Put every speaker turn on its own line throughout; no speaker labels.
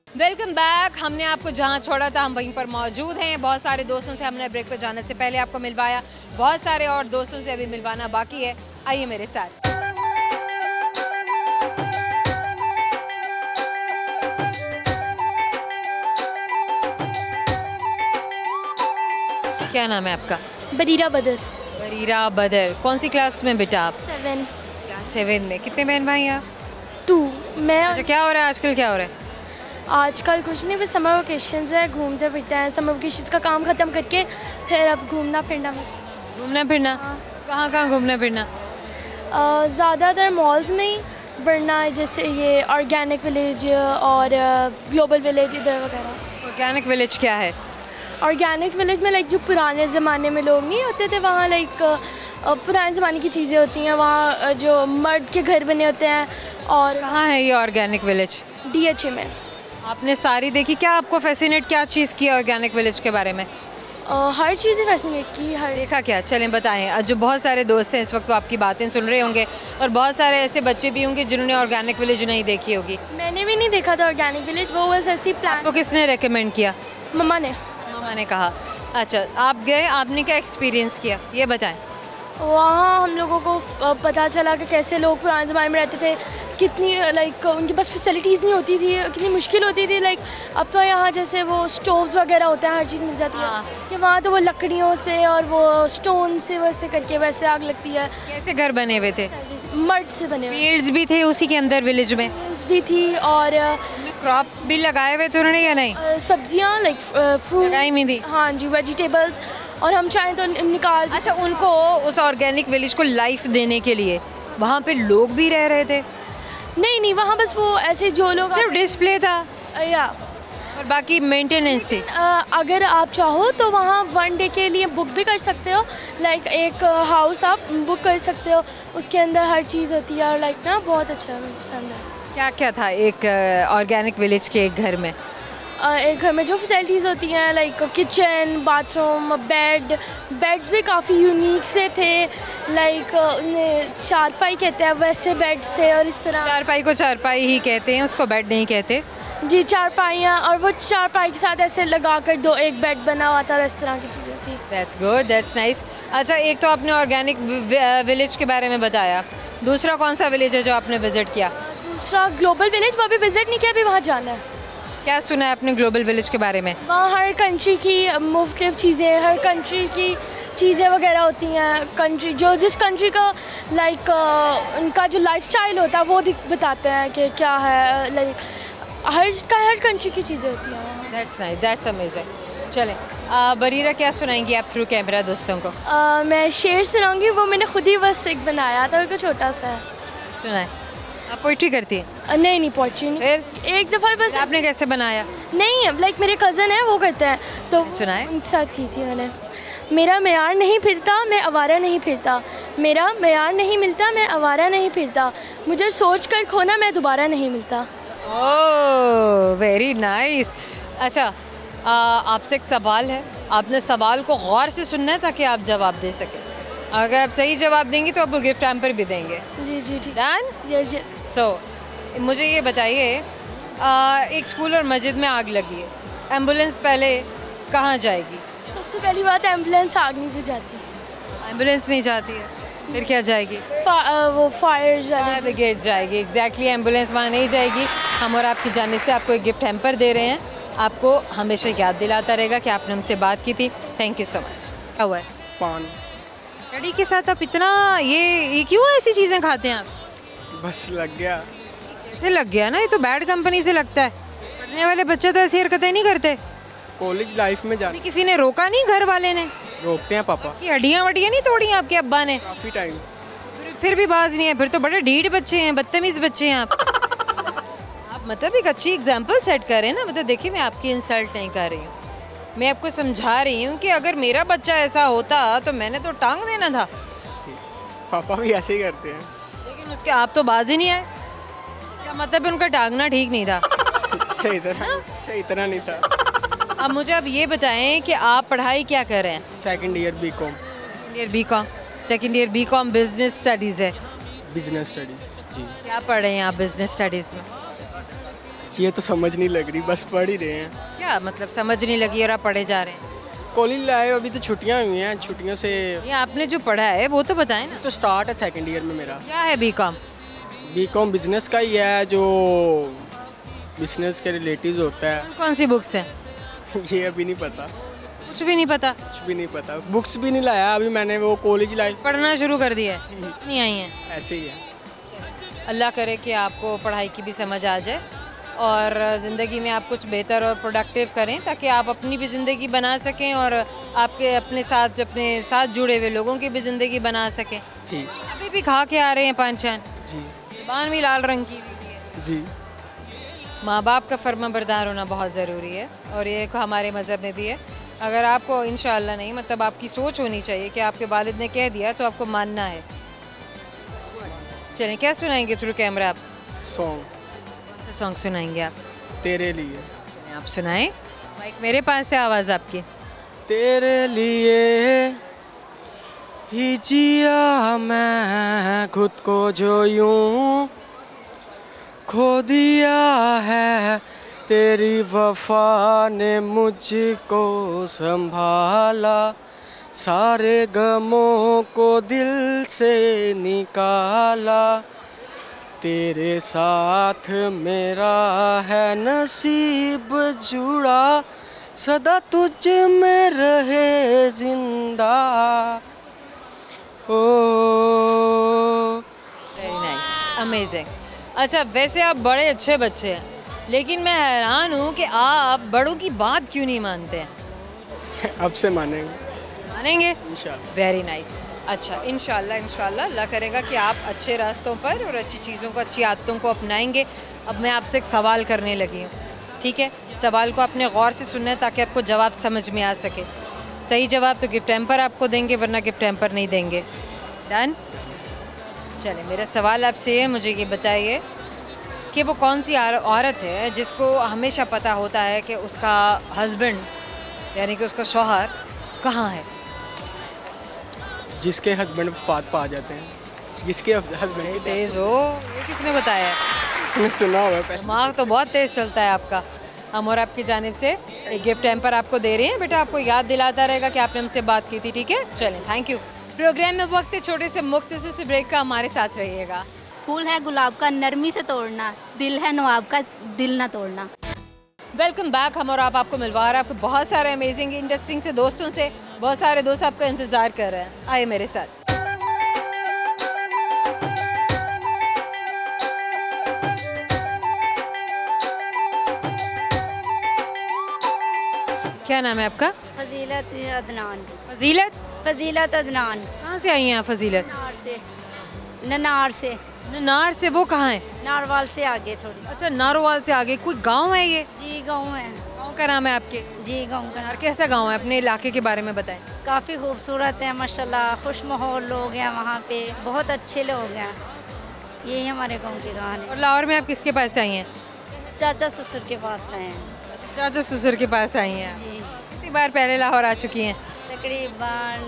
Welcome back. हमने आपको जहां छोड़ा था हम वहीं पर मौजूद हैं। बहुत सारे दोस्तों से हमने ब्रेक पर जाने से पहले आपको मिलवाया, बहुत सारे और दोस्तों से अभी मिलवाना बाकी है। आइए मेरे साथ। क्या नाम है आपका?
बरीरा बदर।
बरीरा बदर। कौन सी क्लास में बेटा आप?
7।
क्लास 7 में। कितने बहन भाई हैं आप?
2। मैं
अच्छा, क्या हो रहा है आजकल? क्या हो रहा है
आजकल? कुछ नहीं, बस समर वेकेशंस है, घूमते फिरते हैं। समर वेकेशंस का काम ख़त्म करके फिर अब घूमना फिरना बस।
घूमना फिरना?
हाँ।
कहाँ कहाँ घूमना फिरना?
ज़्यादातर मॉल्स में ही, वरना जैसे ये ऑर्गेनिक विलेज और ग्लोबल विलेज इधर वगैरह।
ऑर्गेनिक विलेज क्या है?
ऑर्गेनिक विलेज में लाइक जो पुराने ज़माने में लोग नहीं होते थे, वहाँ लाइक पुराने ज़माने की चीज़ें होती हैं। वहाँ जो मर्द के घर बने होते हैं। और
कहाँ है ये ऑर्गेनिक विलेज?
DHA में।
आपने सारी देखी? क्या आपको फैसिनेट क्या चीज़ की ऑर्गेनिक विलेज के बारे में?
हर चीज़ फैसिनेट की। हर
देखा क्या? चलें बताएं। जो बहुत सारे दोस्त हैं इस वक्त वो आपकी बातें सुन रहे होंगे और बहुत सारे ऐसे बच्चे भी होंगे जिन्होंने ऑर्गेनिक विलेज नहीं देखी होगी।
मैंने भी नहीं देखा था ऑर्गेनिक विलेज, वो बस ऐसी प्लान।
आपको किसने रेकमेंड किया?
मम्मा ने।
मामा ने कहा। अच्छा, आप गए, आपने क्या एक्सपीरियंस किया ये बताएं।
वहाँ हम लोगों को पता चला कि कैसे लोग पुराने ज़माने में रहते थे, कितनी लाइक उनके पास फैसिलिटीज़ नहीं होती थी, कितनी मुश्किल होती थी। लाइक अब तो यहाँ जैसे वो स्टोव्स वगैरह होते हैं, हर चीज़ मिल जाती है। कि वहाँ तो वो लकड़ियों से और वो स्टोन से वैसे करके वैसे आग लगती है।
कैसे घर बने हुए थे?
मड से बने हुए।
फील्ड्स भी थे उसी के अंदर विलेज में?
फील्ड्स भी थी और
क्रॉप भी लगाए हुए थे उन्होंने या नहीं?
सब्जियाँ लाइक फ्रूट
लगाई हुई थी।
हाँ जी, वेजिटेबल्स। और हम चाहें तो निकाल।
अच्छा, उनको उस ऑर्गेनिक विलेज को लाइफ देने के लिए वहाँ पे लोग भी रह रहे थे?
नहीं नहीं, वहाँ बस वो ऐसे जो लोग
सिर्फ डिस्प्ले था
या
और बाकी मेंटेनेंस थी?
अगर आप चाहो तो वहाँ 1 डे के लिए बुक भी कर सकते हो। लाइक एक हाउस आप बुक कर सकते हो, उसके अंदर हर चीज़ होती है और लाइक ना बहुत अच्छा है, मुझे पसंद है।
क्या क्या था एक ऑर्गेनिक विलेज के एक घर में?
एक घर में जो फैसिलिटीज़ होती हैं लाइक किचन, बाथरूम, बेड्स भी काफ़ी यूनिक से थे। लाइक चारपाई कहते हैं वैसे बेड्स थे और इस तरह।
चारपाई को चारपाई ही कहते हैं, उसको बेड नहीं कहते
जी। चारपाइयाँ, और वो चारपाई के साथ ऐसे लगा कर एक बेड बना हुआ था और इस तरह की चीज़ें थी।
That's good, that's nice. अच्छा, एक तो आपने ऑर्गेनिक विलेज के बारे में बताया, दूसरा कौन सा विलेज है जो आपने विज़िट किया?
दूसरा ग्लोबल विलेज, वो अभी विज़िट नहीं किया, अभी वहाँ जाना है।
क्या सुना है आपने ग्लोबल विलेज के बारे में?
वहाँ हर कंट्री की मुख्तलिफ चीज़ें, हर कंट्री की चीज़ें वगैरह होती हैं। कंट्री जो जिस कंट्री का लाइक उनका जो लाइफस्टाइल होता है वो बताते हैं कि क्या है। लाइक हर कंट्री की चीज़ें होती हैं।
That's nice, that's amazing. चलें, बरीरा क्या सुनाएंगी आप थ्रू कैमरा दोस्तों को?
मैं शेर सुनाऊंगी, वो मैंने खुद ही बस एक बनाया था, एक छोटा सा है।
सुनाए। आप पोइट्री करती हैं?
नहीं पोइट्री नहीं।
फिर
एक दफ़ा बस।
आपने कैसे बनाया?
नहीं, लाइक मेरे कज़न है वो करते हैं तो
सुनाए।
उनके साथ की थी मैंने। मेरा मेयार नहीं फिरता, मैं आवारा नहीं फिरता। मेरा मेयार नहीं मिलता, मैं आवारा नहीं फिरता। मुझे सोच कर खोना, मैं दोबारा नहीं मिलता।
ओह, वेरी नाइस। अच्छा, आपसे एक सवाल है, आपने सवाल को गौर से सुनना है ताकि आप जवाब दे सकें। अगर आप सही जवाब देंगी तो आपको गिफ्ट हैम्पर भी देंगे।
जी जी ठीक।
डन?
Yes yes.
सो मुझे ये बताइए, एक स्कूल और मस्जिद में आग लगी है, एम्बुलेंस पहले कहाँ जाएगी?
सबसे पहली बात, एम्बुलेंस आग नहीं बुझाती।
एम्बुलेंस नहीं जाती है, फिर क्या जाएगी?
वो फायर
ब्रिगेड जाएगी। एग्जैक्टली, एम्बुलेंस वहाँ नहीं जाएगी। हम और आपकी जाने से आपको एक गिफ्ट हैम्पर दे रहे हैं, आपको हमेशा याद दिलाता रहेगा कि आपने हमसे बात की थी। Thank you so much. क्या हुआ है?
पान।
स्टडी के साथ आप इतना ये क्यों ऐसी चीज़ें खाते हैं आप?
बस लग गया।
कैसे लग गया ना, ये तो बैड कंपनी से लगता है। पढ़ने वाले बच्चे तो ऐसी हरकतें नहीं करते।
कॉलेज लाइफ में जाने
किसी ने रोका नहीं? घर वाले ने
रोकते हैं पापा।
ये हड्डियाँ वड्डियाँ नहीं तोड़ी आपके अब्बा ने?
काफ़ी टाइम।
फिर भी बाज नहीं है, फिर तो बड़े ढीठ बच्चे हैं, बदतमीज़ बच्चे हैं आप। आप मतलब एक अच्छी एग्जाम्पल सेट कर रहे हैं ना। मतलब देखिए, मैं आपकी इंसल्ट नहीं कर रही हूँ, मैं आपको समझा रही हूँ कि अगर मेरा बच्चा ऐसा होता तो मैंने तो टांग देना था।
पापा भी ऐसे ही करते हैं।
लेकिन उसके आप तो बाज ही नहीं आए, इसका मतलब उनका टांगना ठीक नहीं था।
सही तरह नहीं था।
अब मुझे अब ये बताएं कि आप पढ़ाई क्या कर रहे हैं?
Second year BCom.
Second year BCom business studies है।
बिजनेस स्टडीज़ जी।
क्या पढ़ रहे हैं आप बिजनेस स्टडीज़ में?
ये तो समझ नहीं लग रही, बस पढ़ ही रहे हैं।
क्या मतलब समझ नहीं लगी और आप पढ़े जा रहे हैं?
कॉलेज लाए, अभी तो छुट्टियां हुई हैं, छुट्टियों से
ये आपने जो पढ़ा है वो तो बताएं ना।
तो स्टार्ट है सेकंड ईयर में मेरा।
क्या है बीकॉम?
बीकॉम बिजनेस का ही है, जो बिजनेस के रिलेटिव होता है।
कौन कौन सी बुक्स हैं?
ये अभी नहीं पता,
कुछ भी नहीं पता?
कुछ भी नहीं पता, बुक्स भी नहीं लाया अभी मैंने, वो कॉलेज लाए
पढ़ना शुरू कर दिया है? नहीं आई हैं?
ऐसे ही है।
अल्लाह करे कि आपको पढ़ाई की भी समझ आ जाए और ज़िंदगी में आप कुछ बेहतर और प्रोडक्टिव करें, ताकि आप अपनी भी ज़िंदगी बना सकें और आपके अपने साथ जुड़े हुए लोगों की भी ज़िंदगी बना सकें।
ठीक।
अभी भी खा के आ रहे हैं पानशान,
जी
ज़ुबान भी लाल रंग की हुई है।
जी।
माँ बाप का फर्माबरदार होना बहुत ज़रूरी है और ये हमारे मज़हब में भी है। अगर आपको इंशाअल्लाह नहीं, मतलब आपकी सोच होनी चाहिए कि आपके वालिद ने कह दिया तो आपको मानना है। चलें, क्या सुनाएंगे थ्रू कैमरा आप?
सॉन्ग।
कौन सा सॉन्ग सुनाएंगे आप?
तेरे लिए।
चलें, आप सुनाएं। माइक मेरे पास है, आवाज़ आपकी।
तेरे लिए ही जिया मैं खुद को, जो यूं खो दिया है, तेरी वफा ने मुझको संभाला, सारे गमों को दिल से निकाला, तेरे साथ मेरा है नसीब जुड़ा, सदा तुझ में रहे जिंदा। ओ
वेरी नाइस, अमेजिंग। अच्छा, वैसे आप बड़े अच्छे बच्चे हैं, लेकिन मैं हैरान हूँ कि आप बड़ों की बात क्यों नहीं मानते हैं?
अब से मानेंगे
मानेंगे?
इंशाल्लाह।
Very nice. अच्छा, इंशाल्लाह इंशाल्लाह अल्लाह करेगा कि आप अच्छे रास्तों पर और अच्छी चीज़ों को, अच्छी आदतों को अपनाएंगे। अब मैं आपसे एक सवाल करने लगी हूँ, ठीक है? सवाल को आपने गौर से सुनना है ताकि आपको जवाब समझ में आ सके। सही जवाब तो गिफ्ट हैम्पर आपको देंगे, वरना गिफ्ट हैम्पर नहीं देंगे। डन? चले, मेरा सवाल आपसे है, मुझे ये बताइए कि वो कौन सी औरत है जिसको हमेशा पता होता है कि उसका हस्बैंड यानी कि उसका शौहर कहाँ है?
जिसके हस्बैंड वफात पा जाते हैं, जिसके हस्बैंड
तेज़ हो, ये किसने बताया है?
ने सुना हुआ है पहले।
दिमाग तो बहुत तेज़ चलता है आपका। हम और आपकी जानिब से एक गिफ्ट हैम्पर आपको दे रहे हैं। बेटा, आपको याद दिलाता रहेगा कि आपने हमसे बात की थी, ठीक है? चलें, थैंक यू। प्रोग्राम में वक्त है छोटे से मुख्तसर से ब्रेक का, हमारे साथ रहिएगा।
फूल है गुलाब का नरमी से तोड़ना, दिल है नवाब का दिल ना तोड़ना।
Welcome back. हम और आपको मिलवा रहा है, आपको बहुत सारे अमेजिंग इंटरेस्टिंग से दोस्तों से, बहुत सारे दोस्त आपका इंतज़ार कर रहे हैं। आइए मेरे साथ। क्या नाम है आपका?
फजीलत अदनान।
फजीलत?
फजीलत अदनान।
कहाँ से आई हैं आप फजीलत?
ननार से। ननार से।
नार से? वो कहाँ है?
नारवाल से आगे थोड़ी सी।
अच्छा, नारोवाल से आगे कोई गांव है ये?
जी गाँव है।
गांव का नाम है आपके?
जी गाँव का।
और कैसा गांव है? अपने इलाके के बारे में बताएं।
काफ़ी खूबसूरत है माशाल्लाह, खुश माहौल लोग हैं वहाँ पे, बहुत अच्छे लोग हैं। यही हमारे गाँव की कहानी।
और लाहौर में आप किसके पास आई हैं?
चाचा ससुर के पास आए हैं।
चाचा ससुर के पास आई हैं।
जी
कितनी बार पहले लाहौर आ चुकी हैं?
तकरीबन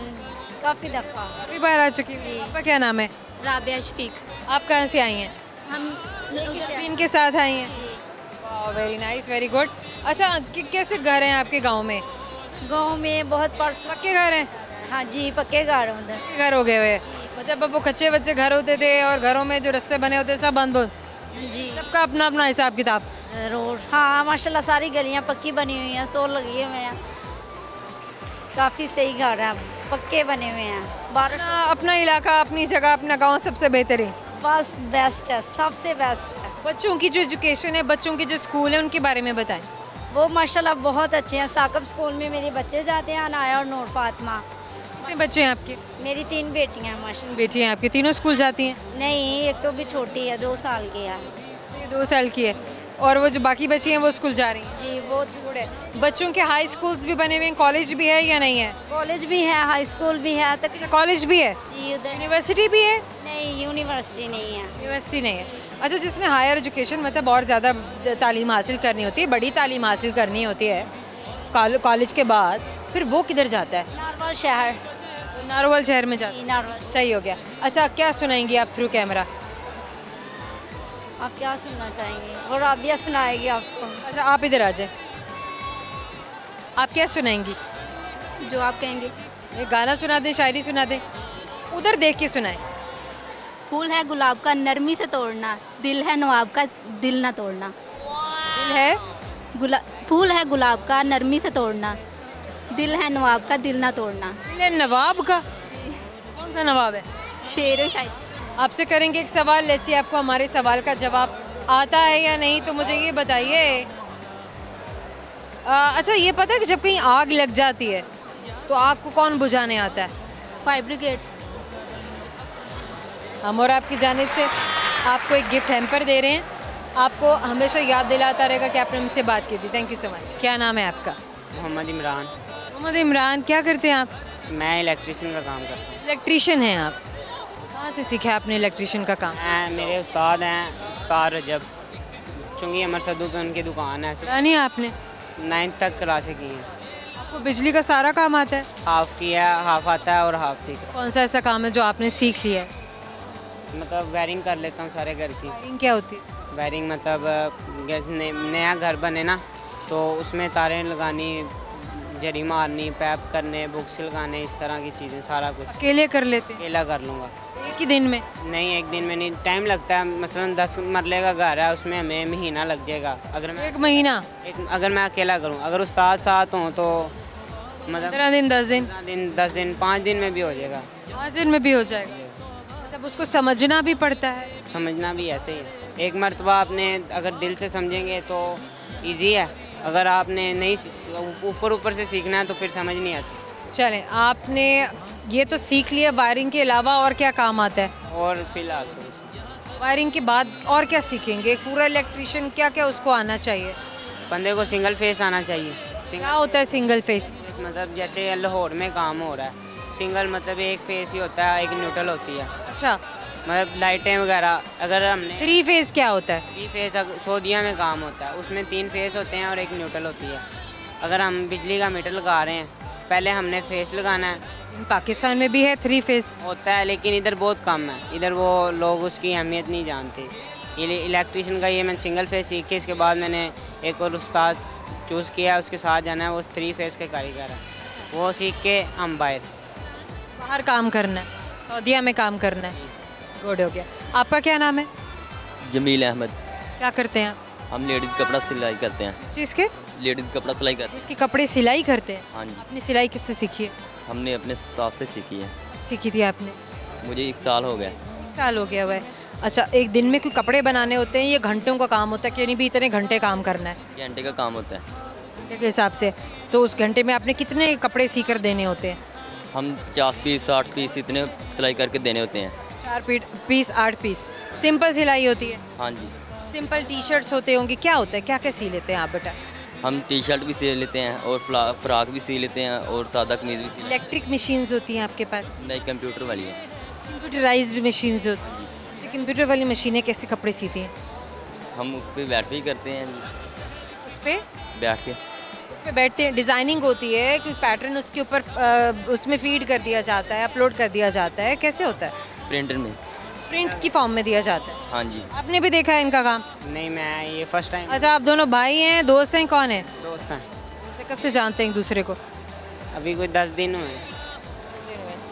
काफ़ी दफ़ा।
काफ़ी बार आ चुकी हैं।
जी।
आपका क्या नाम है?
राबिया शफीक।
आप कहाँ से आई हैं?
हम
इनके साथ आई हैं?
जी
वेरी नाइस, वेरी गुड। अच्छा, कैसे घर हैं आपके गांव में?
गाँव में बहुत परस।
पक्के घर हैं?
हाँ जी पक्के गाड़ हैं उधर।
पक्के घर हो गए हुए? मतलब अब वो कच्चे बच्चे घर होते थे और घरों में जो रास्ते बने होते सब बंद बंद,
जी
सबका अपना अपना हिसाब किताब।
रोड हाँ माशाल्लाह सारी गलियां पक्की बनी हुई हैं, सोल लगी हुए हैं, काफ़ी सही घर हैं, पक्के बने हुए हैं। बारिश
अपना इलाका, अपनी जगह, अपना गांव सबसे बेहतरीन,
बस बेस्ट है, सबसे बेस्ट है।
बच्चों की जो एजुकेशन है, बच्चों के जो स्कूल है, उनके बारे में बताएं।
वो माशाल्लाह बहुत अच्छे हैं। साकब स्कूल में मेरे बच्चे जाते हैं, अनाया और नूर फातिमा।
कितने बच्चे हैं आपके?
मेरी 3 बेटियां हैं माशाल्लाह।
बेटी हैं आपकी? तीनों स्कूल जाती हैं?
नहीं, एक तो भी छोटी है, 2 साल की है।
ये 2 साल की है। और वो जो बाकी बच्ची हैं वो स्कूल जा रही हैं?
जी वो
बच्चों के हाई स्कूल्स भी बने हुए हैं, कॉलेज भी है या नहीं है?
कॉलेज भी है, हाई स्कूल भी है,
अच्छा, कॉलेज भी है?
जी उधर
यूनिवर्सिटी भी है?
नहीं, यूनिवर्सिटी नहीं है।
यूनिवर्सिटी नहीं है। अच्छा, जिसने हायर एजुकेशन मतलब और ज़्यादा तालीम हासिल करनी होती है, बड़ी तालीम हासिल करनी होती है कॉलेज के बाद, फिर वो किधर जाता है?
नारवल शहर।
नारोवाल शहर में जाता
जी
है।
नारवल।
सही हो गया। अच्छा, क्या सुनाएंगी आप थ्रू कैमरा?
आप क्या सुनना चाहेंगे? और राबिया सुनाएगी आपको।
अच्छा आप इधर आ जाए, आप क्या सुनाएंगी?
जो आप कहेंगे।
एक गाना सुना दें, शायरी सुना दें, उधर देख के सुनाए।
फूल है गुलाब का नरमी से तोड़ना, दिल है नवाब का दिल ना तोड़ना।
दिल है
फूल है गुलाब का नरमी से तोड़ना, दिल है नवाब का दिल ना तोड़ना।
दिल है नवाब का, कौन सा नवाब है?
शेर व शायरी।
आपसे करेंगे एक सवाल, जैसे आपको हमारे सवाल का जवाब आता है या नहीं, तो मुझे ये बताइए। अच्छा ये पता है कि जब कहीं आग लग जाती है तो आग को कौन बुझाने आता है?
Fire brigades.
हम और आपकी जानिब से आपको एक गिफ्ट हैम्पर दे रहे हैं, आपको हमेशा याद दिलाता रहेगा कि आपने हमसे बात की थी। Thank you so much. क्या नाम है आपका?
मोहम्मद इमरान।
मोहम्मद इमरान, क्या करते हैं आप?
मैं इलेक्ट्रिशियन का काम करता हूँ।
इलेक्ट्रीशियन हैं आप? कहाँ से सीखा आपने इलेक्ट्रीशियन का काम?
मेरे उस्ताद हैं उस्ताद रजब, चुंगी अमर सदू पे उनकी दुकान है।
नहीं आपने
9th तक क्लासें की हैं।
आपको बिजली का सारा काम आता है?
हाफ किया, हाफ आता है और हाफ सीख रहा
कौन सा ऐसा काम है जो आपने सीख लिया है?
हूँ। मतलब वायरिंग कर लेता हूँ सारे घर की।
वायरिंग क्या होती है?
वायरिंग मतलब नया घर बने ना, तो उसमें तारें लगानी, जरी मारनी, पैप करने, बुक्स लगाने, इस तरह की चीज़ें, सारा कुछ
अकेले कर लेते हैं?
अकेला कर लूँगा।
एक ही दिन में?
नहीं, एक दिन में नहीं, टाइम लगता है। मसलन 10 मरले का घर है, उसमें हमें महीना लग जाएगा। अगर मैं
1 महीना?
अगर मैं अकेला करूँ, अगर उस्ताद साथ हों तो मतलब
15 दिन 10 दिन?
10 दिन 5 दिन में भी हो जाएगा।
5 दिन में भी हो जाएगा? मतलब उसको समझना भी पड़ता है?
समझना भी ऐसे ही है। एक मरतबा आपने अगर दिल से समझेंगे तो इजी है, अगर आपने नहीं ऊपर से सीखना है तो फिर समझ नहीं आती।
चलें, आपने ये तो सीख लिया, वायरिंग के अलावा और क्या काम आता है?
और फिलहाल तो कुछ नहीं।
वायरिंग के बाद और क्या सीखेंगे? पूरा इलेक्ट्रिशियन क्या क्या उसको आना चाहिए?
बंदे को सिंगल फेस आना चाहिए।
क्या होता है सिंगल फेस?
मतलब जैसे लाहौर में काम हो रहा है, सिंगल मतलब एक फेस ही होता है, एक न्यूट्रल होती है।
अच्छा,
मतलब लाइटें वगैरह अगर हमने
3 फेस क्या होता है?
3 फेस सऊदीया में काम होता है, उसमें 3 फेस होते हैं और एक न्यूट्रल होती है। अगर हम बिजली का मीटर लगा रहे हैं, पहले हमने फेस लगाना है।
पाकिस्तान में भी है 3 फेस?
होता है लेकिन इधर बहुत कम है, इधर वो लोग उसकी अहमियत नहीं जानते। ये इलेक्ट्रिशियन का ये मैं सिंगल फेस सीख के इसके बाद मैंने एक और उस्ताद चूज़ किया, उसके साथ जाना है, वो 3 फेस के कारीगर है। वो सीख के हम
बाहर काम करना है, सऊदीया में काम करना है। गुड, हो गया। आपका क्या नाम है?
जमील अहमद।
क्या करते हैं आप?
हम लेडीज़ कपड़ा सिलाई करते हैं।
किस चीज़ के?
लेडीज़ कपड़ा सिलाई करते हैं।
इसके कपड़े सिलाई करते हैं?
हाँ जी।
अपनी सिलाई किससे सीखी है?
हमने अपने उस्ताद से सीखी है।
सीखी थी आपने?
मुझे 1 साल हो गया।
1 साल हो गया हुआ है। अच्छा, एक दिन में कोई कपड़े बनाने होते हैं, ये घंटों का काम होता है कि नहीं भी इतने घंटे काम करना है
घंटे का काम होता है।
घंटे के हिसाब से? तो उस घंटे में आपने कितने कपड़े सी कर देने होते हैं?
हम 50 पीस 60 पीस इतने सिलाई करके देने होते हैं।
4 पीस 8 पीस सिंपल सिलाई होती है?
हाँ जी।
सिंपल टी शर्ट्स होते होंगे, क्या होता है, क्या क्या सी लेते हैं आप बेटा?
हम टी शर्ट भी सिल लेते हैं और फ्राक भी सी लेते हैं और सादा कमीज़ भी सी लेते
इलेक्ट्रिक मशीन्स होती हैं आपके पास?
हैं। नई कंप्यूटर वाली है।
कंप्यूटराइज्ड मशीन्स होती हैं? अच्छा, कंप्यूटर वाली मशीनें कैसे कपड़े सीती हैं?
हम उस पर बैठ के ही करते हैं,
उस पर
बैठ के।
बैठते हैं, डिज़ाइनिंग होती है, कोई पैटर्न उसके ऊपर उसमें फीड कर दिया जाता है, अपलोड कर दिया जाता है, कैसे होता है?
प्रिंटर में।
प्रिंट की फॉर्म में दिया जाता है?
हाँ जी।
आपने भी देखा है इनका काम?
नहीं, मैं ये फर्स्ट टाइम।
अच्छा, आप दोनों भाई हैं, दोस्त हैं, कौन है?
दोस्त हैं।
वैसे कब से जानते हैं एक दूसरे को?
अभी कोई 10 दिन हुए।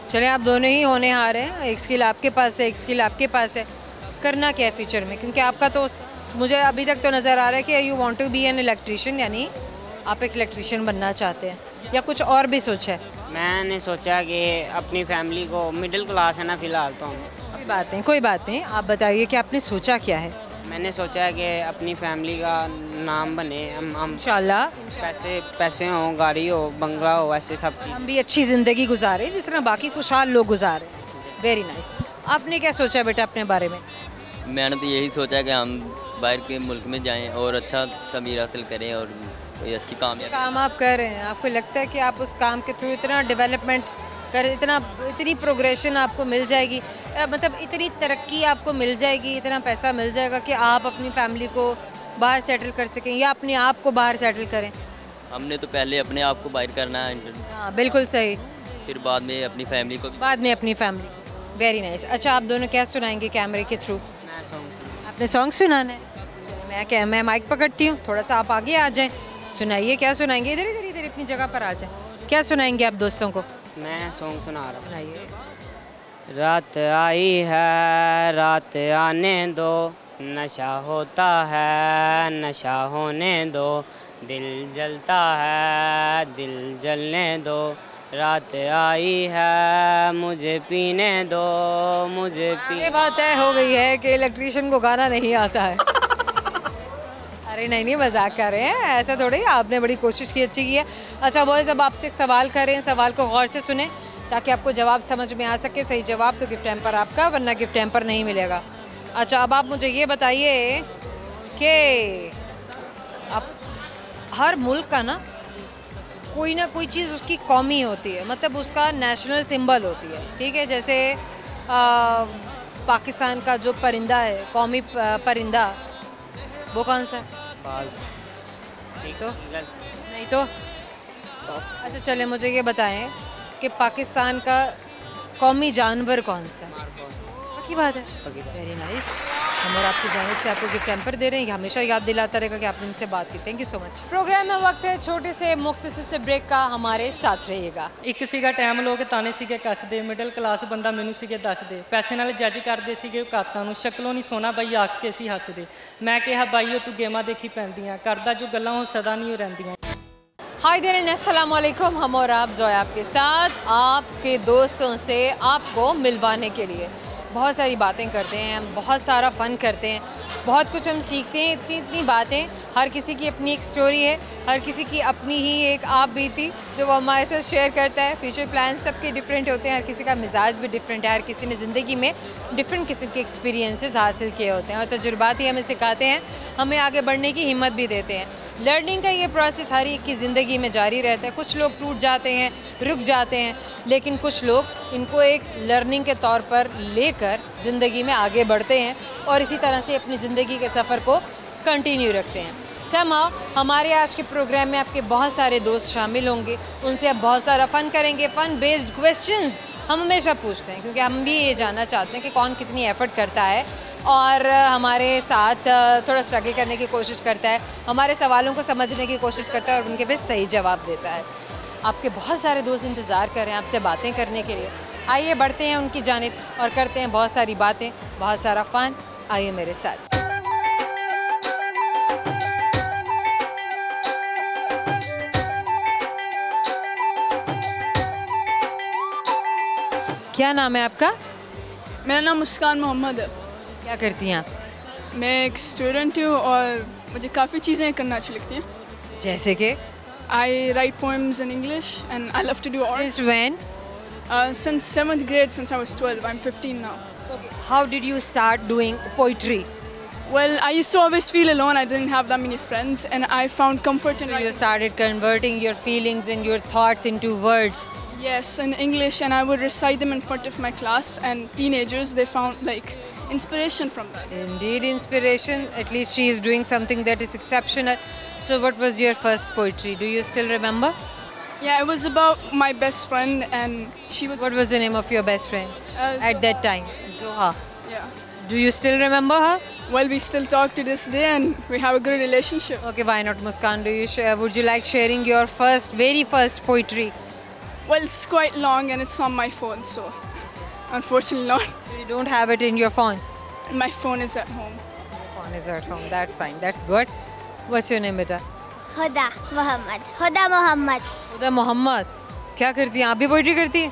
चले, आप दोनों ही होनहार हैं, एक स्किल आपके पास है, एक स्किल आपके पास है। करना क्या है फ्यूचर में? क्योंकि आपका तो मुझे अभी तक तो नज़र आ रहा है कि you want to be an electrician, यानी आप एक इलेक्ट्रिशियन बनना चाहते हैं, या कुछ और भी सोचा है?
मैंने सोचा कि अपनी फैमिली को, मिडिल क्लास है ना फ़िलहाल तो हम,
कोई बात नहीं, कोई बात नहीं, आप बताइए कि आपने सोचा क्या है?
मैंने सोचा है कि अपनी फैमिली का नाम बने, हम
इंशाल्लाह
पैसे हों, गाड़ी हो, बंगला हो, ऐसे सब चीज़।
हम भी अच्छी ज़िंदगी गुजारें जिस तरह बाकी खुशहाल लोग गुजारें। Very nice. आपने क्या सोचा बेटा अपने बारे में?
मैंने तो यही सोचा कि हम बाहर के मुल्क में जाएं और अच्छा तमीर हासिल करें और कोई अच्छी कामयाबी।
काम आप कर रहे हैं, आपको लगता है कि आप उस काम के थ्रू इतना डेवलपमेंट कर, इतनी प्रोग्रेशन आपको मिल जाएगी, मतलब इतनी तरक्की आपको मिल जाएगी, इतना पैसा मिल जाएगा कि आप अपनी फैमिली को बाहर सेटल कर सकें या अपने आप को बाहर सेटल करें?
हमने तो पहले अपने आप को बाहर करना है,
हाँ बिल्कुल सही,
फिर बाद में अपनी फैमिली को भी।
बाद में अपनी फैमिली। Very nice. अच्छा, आप दोनों क्या सुनाएंगे कैमरे के थ्रू?
मैं सॉन्ग
आप आपने सॉन्ग सुनाना है? चलिए मैं माइक पकड़ती हूँ, थोड़ा सा आप आगे आ जाएं, सुनाइए। क्या सुनाएंगे? इधर इधर इधर अपनी जगह पर आ जाएं। क्या सुनाएंगे आप दोस्तों को?
मैं सॉन्ग सुना रहा हूँ।
सुनाइए।
रात आई है, रात आने दो, नशा होता है, नशा होने दो, दिल जलता है, दिल जलने दो, रात आई है, मुझे पीने दो, मुझे
ये बात तय हो गई है कि इलेक्ट्रीशियन को गाना नहीं आता है। अरे नहीं मजाक कर रहे हैं, ऐसा थोड़ी। आपने बड़ी कोशिश की, अच्छी की है। अच्छा बॉयज़, अब आपसे एक सवाल करें, सवाल को गौर से सुने ताकि आपको जवाब समझ में आ सके। सही जवाब तो गिफ्ट हैम्पर आपका, वरना गिफ्ट हैम्पर नहीं मिलेगा। अच्छा, अब आप मुझे ये बताइए कि अब हर मुल्क का ना कोई चीज़ उसकी कौमी होती है, मतलब उसका नेशनल सिंबल होती है, ठीक है। जैसे पाकिस्तान का जो परिंदा है, कौमी परिंदा, वो कौन सा?
बाज।
नहीं तो अच्छा चले, मुझे ये बताएं कि पाकिस्तान का कौमी जानवर कौन सा? पक्की बात है। Very nice. हम और आपकी जानिब से आपको गिफ्ट हैम्पर दे रहे हैं। हमेशा याद दिलाता रहेगा कि आपने इनसे बात की। Thank you so much. Programme में वक्त है छोटे से मुख्तसर से ब्रेक का, हमारे साथ रहिएगा।
ਇੱਕ ਸੀਗਾ ਟਾਈਮ ਲੋਕ ਤਾਨੇ ਸੀਗੇ ਕੱਸਦੇ, ਮਿਡਲ ਕਲਾਸ ਬੰਦਾ ਮੈਨੂੰ ਸੀਗੇ ਦੱਸਦੇ, ਪੈਸੇ ਨਾਲ ਜੱਜ ਕਰਦੇ ਸੀਗੇ ਔਕਾਤਾਂ ਨੂੰ, ਸ਼ਕਲੋਂ ਨਹੀਂ ਸੋਨਾ ਬਾਈ ਆਖ ਕੇ ਸੀ ਹੱਸਦੇ। ਮੈਂ ਕਿਹਾ ਬਾਈਓ ਤੂੰ ਗੇਮਾਂ ਦੇਖੀ ਪੈਂਦੀਆਂ, ਕਰਦਾ ਜੋ ਗੱਲਾਂ ਉਹ ਸਦਾ ਨਹੀਂ ਰਹਿੰਦੀਆਂ।
हाय देर अस्सलाम वालेकुम। हम और आप जोया आपके साथ आपके दोस्तों से आपको मिलवाने के लिए बहुत सारी बातें करते हैं, हम बहुत सारा फ़न करते हैं, बहुत कुछ हम सीखते हैं। इतनी बातें, हर किसी की अपनी एक स्टोरी है, हर किसी की अपनी ही एक आप बीती जो वो हमारे साथ शेयर करता है। फ्यूचर प्लान सबके डिफरेंट होते हैं, हर किसी का मिजाज भी डिफरेंट है, हर किसी ने ज़िंदगी में डिफरेंट किस्म के एक्सपीरियंसेस हासिल किए होते हैं और तजुर्बात ही हमें सिखाते हैं, हमें आगे बढ़ने की हिम्मत भी देते हैं। लर्निंग का ये प्रोसेस हर एक की ज़िंदगी में जारी रहता है। कुछ लोग टूट जाते हैं, रुक जाते हैं, लेकिन कुछ लोग इनको एक लर्निंग के तौर पर लेकर ज़िंदगी में आगे बढ़ते हैं और इसी तरह से अपनी ज़िंदगी के सफ़र को कंटिन्यू रखते हैं। समाओ हमारे आज के प्रोग्राम में आपके बहुत सारे दोस्त शामिल होंगे, उनसे आप बहुत सारा फ़न करेंगे। फ़न बेस्ड क्वेश्चंस हम हमेशा पूछते हैं क्योंकि हम भी ये जानना चाहते हैं कि कौन कितनी एफ़र्ट करता है और हमारे साथ थोड़ा स्ट्रगल करने की कोशिश करता है, हमारे सवालों को समझने की कोशिश करता है और उनके भी सही जवाब देता है। आपके बहुत सारे दोस्त इंतज़ार कर रहे हैं आपसे बातें करने के लिए। आइए बढ़ते हैं उनकी जानिब और करते हैं बहुत सारी बातें, बहुत सारा फ़न। आइए मेरे साथ। क्या नाम है आपका?
मेरा नाम मुस्कान मोहम्मद है।
क्या करती हैं आप?
मैं एक स्टूडेंट हूँ और मुझे काफ़ी चीज़ें करना अच्छी लगती हैं।
जैसे कि?
I write poems in English and I love to do art.
Since when?
Since 7th grade, since I was 12. I'm 15 now.
Okay. How did you start doing poetry?
Well, I used to always feel alone. I didn't have that many friends and I found comfort in
So
writing.
you started converting your feelings and your thoughts into words.
Yes, in English, and I would recite them in front of my class, and teenagers, they found like inspiration from that.
Indeed, inspiration. At least she is doing something that is exceptional. So what was your first poetry? Do you still remember?
Yeah, it was about my best friend, and she was.
What was the name of your best friend at that time? Zoha.
Yeah.
Do you still remember her?
Well, we still talk to this day, and we have a good relationship.
Okay, why not, Muskan? Would you like sharing your very first poetry?
Well, it's quite long, and it's on my phone, so unfortunately not.
You don't have it in your phone?
My phone is at home.
Your phone is at home. That's fine. That's good. What's your name, beta?
हुदा मोहम्मद। हुदा मोहम्मद।
हुदा मोहम्मद। क्या करती हैं? आप भी poetry करती हैं?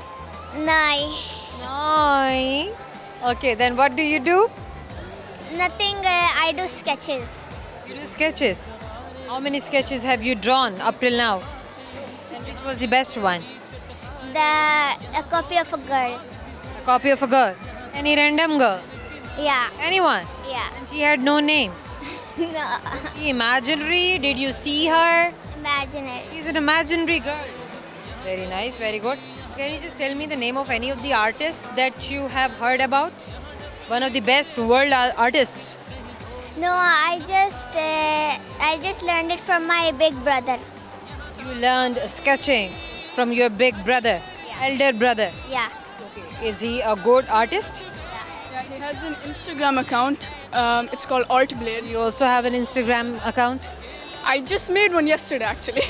नहीं।
नहीं. Okay, then what do you do?
Nothing. I do sketches.
You do sketches. How many sketches have you drawn up till now? And which was the best one?
A copy of a girl.
A copy of a girl. Any random girl?
Yeah.
Anyone?
Yeah.
And she had no name.
No.
Was she imaginary? Did you see her?
Imaginary.
She's an imaginary girl. Very nice, very good. Can you just tell me the name of any of the artists that you have heard about? One of the best world artists.
No, I just learned it from my big brother.
You learned sketching from your big brother, elder brother.
Yeah.
Okay. Is he a good artist?
Yeah, he has an Instagram account.
It's called Art Blade.
You also have an Instagram account?
I just made one yesterday, actually.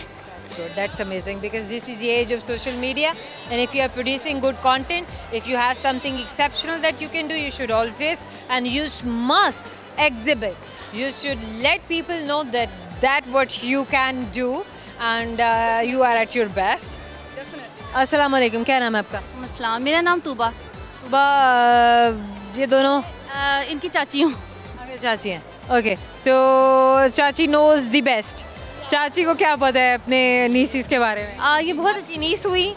Good. That's amazing because this is the age of social media, and if you are producing good content, if you have something exceptional that you can do, you should always and you must exhibit. You should let people know that what you can do and you are at your best.
Definitely.
अस्सलाम वालेकुम, क्या नाम है आपका?
मसलाम, मेरा नाम तूबा।
ये दोनों
इनकी चाची हूँ।
आपकी चाची हैं। ओके, सो चाची नोज द बेस्ट। चाची को क्या पता है अपने नीसीस के बारे में?
ये बहुत
की नीस हुई